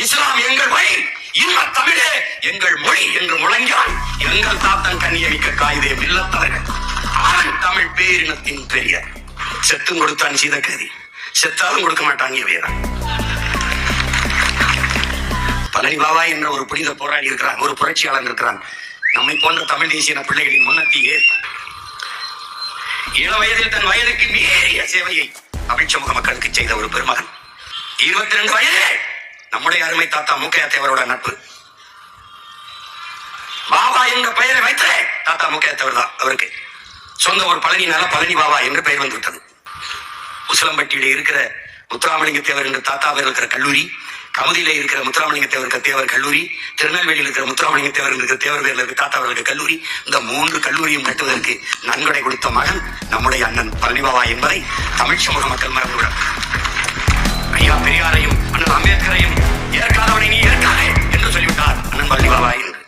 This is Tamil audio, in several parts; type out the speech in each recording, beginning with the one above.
இஸ்லாம் எங்கள் வழி, இந்த தமிழே எங்கள் மொழி என்று முழங்கினான் எங்கள் தாத்தன் கண்ணியமிக்க காயிதே மில்லத்தவர்கள். அவன் தமிழ் பேரினத்தின் பெரிய செத்தும் கொடுத்தான் சீதக்கதி, செத்தாலும் கொடுக்க மாட்டாங்க வீரன். பழனி பாபா என்ற ஒரு புனித போராளி இருக்கிறான், ஒரு புரட்சியாளர் இருக்கிறான். நம்மை போன்ற தமிழ் தேசிய பிள்ளைகளின் முன்னத்தியே இள வயதில் தன் வயதுக்கு மீறிய சேவையை தமிழ் சமூக மக்களுக்கு செய்த ஒரு பெருமகன். 22 வயதே நம்முடைய அருமை தாத்தா மூக்கையா தேவரோட நட்பு. பாபா என்ற பெயரை வைத்த தாத்தா மூக்கையா தேவர் தான் அவருக்கு சொந்த ஒரு பழனினால பழனி பாபா என்று பெயர் வந்து விட்டது. உசிலம்பட்டியில இருக்கிற முத்துராமலிங்க தேவர் என்ற தாத்தாவில் இருக்கிற கல்லூரி, கமுதியில இருக்கிற முத்துராமலிங்க தேவர் தேவர் கல்லூரி, திருநெல்வேலியில் இருக்கிற முத்துராமலிங்க தேவர் இருக்கிற தேவர் பேர்ல இருக்க தாத்தாவர்களுக்கு கல்லூரி, இந்த 3 கல்லூரியும் கட்டுவதற்கு நன்கொடை கொடுத்த மகன் நம்முடைய அண்ணன் பழனி பாபா என்பதை தமிழ் சமூக மக்கள் மறந்துவிடும். ஐயா பெரியாரையும் அண்ணன் அம்பேத்கரையும் ஏற்காதவனை நீ ஏற்காதே என்று சொல்லிவிட்டார் அண்ணன் பழனி பாபா என்று.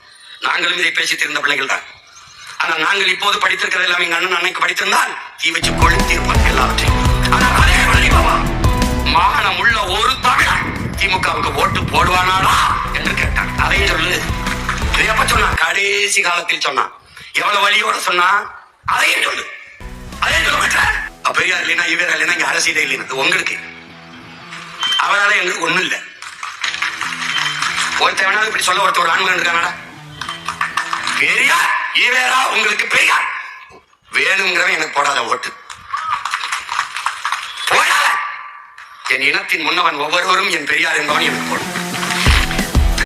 நாங்களும் இதை பேசி தெரிந்த பிள்ளைகள் தான். ஆனால் நாங்கள் இப்போது படித்திருக்கிறது எல்லாம் எங்க அண்ணன் அன்னைக்கு படித்திருந்தால் தீ வச்சு கொளுத்திருப்பார் எல்லாவற்றையும். ஆனால் அதே பழனி பாபா மாகாணம் உள்ள ஒரு தமிழன் திமுகவுக்கு ஓட்டு போடுவானாடா என்று கேட்டான். அதையும் சொல்லு. எப்ப சொன்னான்? கடைசி காலத்தில் சொன்னான். எவ்வளவு வழியோட சொன்னா அதையும் சொல்லு. அதையும் சொல்ல மாட்டேன். பெரியார் இல்லைன்னா இவர் இல்லைன்னா இங்க அரசியலே இல்லைன்னு உங்களுக்கு அவரால எங்களுக்கு ஒண்ணும் இல்லை. ஒருத்த வேணாலும் இப்படி சொல்ல ஒருத்தர் ஆண்மகன் இருக்கானடா. பெரியார் ஈவேரா உங்களுக்கு பெரியார் வேணுங்கிறவன் எனக்கு போடாத ஓட்டு போடாத. என் இனத்தின் முன்னவன் ஒவ்வொருவரும் என் பெரியார் என்பவன் எனக்கு போடும்.